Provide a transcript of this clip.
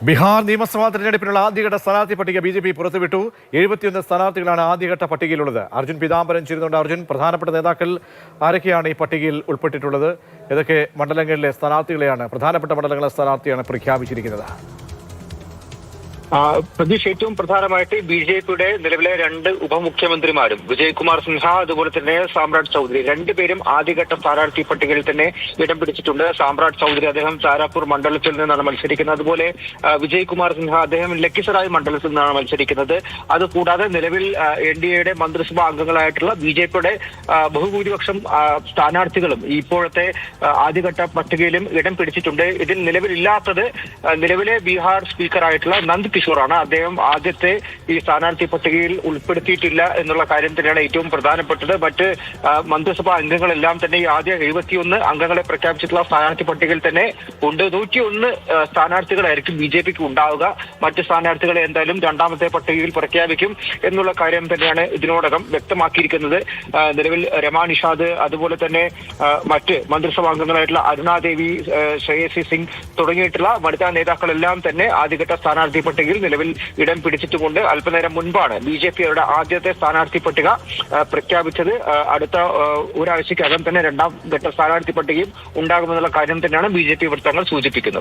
ബീഹാർ നിയമസഭാ തെരഞ്ഞെടുപ്പിനുള്ള ആദ്യഘട്ട സ്ഥാനാർത്ഥി പട്ടിക ബി.ജെ.പി പുറത്തുവിട്ടു. 71 സ്ഥാനാർത്ഥികളാണ് ആദ്യഘട്ട പട്ടികയിലുള്ളത്. അർജുൻ പീതാംബരൻ ചേരുന്നുണ്ട്. അർജുൻ, പ്രധാനപ്പെട്ട നേതാക്കൾ ആരൊക്കെയാണ് ഈ പട്ടികയിൽ ഉൾപ്പെട്ടിട്ടുള്ളത്? ഏതൊക്കെ മണ്ഡലങ്ങളിലെ സ്ഥാനാർത്ഥികളെയാണ്, പ്രധാനപ്പെട്ട മണ്ഡലങ്ങളിലെ സ്ഥാനാർത്ഥിയാണ് പ്രഖ്യാപിച്ചിരിക്കുന്നത്? പ്രതീഷ്, ഏറ്റവും പ്രധാനമായിട്ട് ബി.ജെ.പിയുടെ നിലവിലെ 2 ഉപമുഖ്യമന്ത്രിമാരും വിജയ്കുമാർ സിൻഹ അതുപോലെ തന്നെ സാമ്രാട്ട് ചൌധരി രണ്ടുപേരും ആദ്യഘട്ട സ്ഥാനാർത്ഥി പട്ടികയിൽ തന്നെ ഇടം പിടിച്ചിട്ടുണ്ട്. സാമ്രാട്ട് ചൌധരി അദ്ദേഹം താരാപൂർ മണ്ഡലത്തിൽ നിന്നാണ് മത്സരിക്കുന്നത്. അതുപോലെ വിജയ്കുമാർ സിൻഹ അദ്ദേഹം ലക്കിസറായ് മണ്ഡലത്തിൽ നിന്നാണ് മത്സരിക്കുന്നത്. അതുകൂടാതെ നിലവിൽ എൻ.ഡി.എയുടെ മന്ത്രിസഭാ അംഗങ്ങളായിട്ടുള്ള ബി.ജെ.പിയുടെ ബഹുഭൂരിപക്ഷം സ്ഥാനാർത്ഥികളും ഇപ്പോഴത്തെ ആദ്യഘട്ട പട്ടികയിലും ഇടം പിടിച്ചിട്ടുണ്ട്. ഇതിൽ നിലവിലില്ലാത്തത് നിലവിലെ ബീഹാർ സ്പീക്കറായിട്ടുള്ള നന്ദ് കിഷോറാണ്. അദ്ദേഹം ആദ്യത്തെ ഈ സ്ഥാനാർത്ഥി പട്ടികയിൽ ഉൾപ്പെടുത്തിയിട്ടില്ല എന്നുള്ള കാര്യം തന്നെയാണ് ഏറ്റവും പ്രധാനപ്പെട്ടത്. മറ്റ് മന്ത്രിസഭാ അംഗങ്ങളെല്ലാം തന്നെ ഈ ആദ്യ 71 അംഗങ്ങളെ പ്രഖ്യാപിച്ചിട്ടുള്ള സ്ഥാനാർത്ഥി പട്ടികയിൽ തന്നെ ഉണ്ട്. 101 സ്ഥാനാർത്ഥികളായിരിക്കും ബി.ജെ.പിക്ക് ഉണ്ടാവുക. മറ്റ് സ്ഥാനാർത്ഥികളെ എന്തായാലും രണ്ടാമത്തെ പട്ടികയിൽ പ്രഖ്യാപിക്കും എന്നുള്ള കാര്യം തന്നെയാണ് ഇതിനോടകം വ്യക്തമാക്കിയിരിക്കുന്നത്. നിലവിൽ രമാ നിഷാദ് അതുപോലെ തന്നെ മറ്റ് മന്ത്രിസഭാ അംഗങ്ങളായിട്ടുള്ള അരുണാദേവി, ശ്രേയസി സിംഗ് തുടങ്ങിയിട്ടുള്ള വനിതാ നേതാക്കളെല്ലാം തന്നെ ആദ്യഘട്ട സ്ഥാനാർത്ഥി പട്ടികയിൽ നിലവിൽ ഇടം പിടിച്ചിട്ടുമുണ്ട്. അല്പനേരം മുൻപാണ് ബി.ജെ.പിയുടെ ആദ്യത്തെ സ്ഥാനാർത്ഥി പട്ടിക പ്രഖ്യാപിച്ചത്. അടുത്ത ഒരാഴ്ചക്കകം തന്നെ രണ്ടാം ഘട്ട സ്ഥാനാർത്ഥി പട്ടികയും ഉണ്ടാകുമെന്നുള്ള കാര്യം തന്നെയാണ് ബി.ജെ.പി വൃത്തങ്ങൾ സൂചിപ്പിക്കുന്നത്.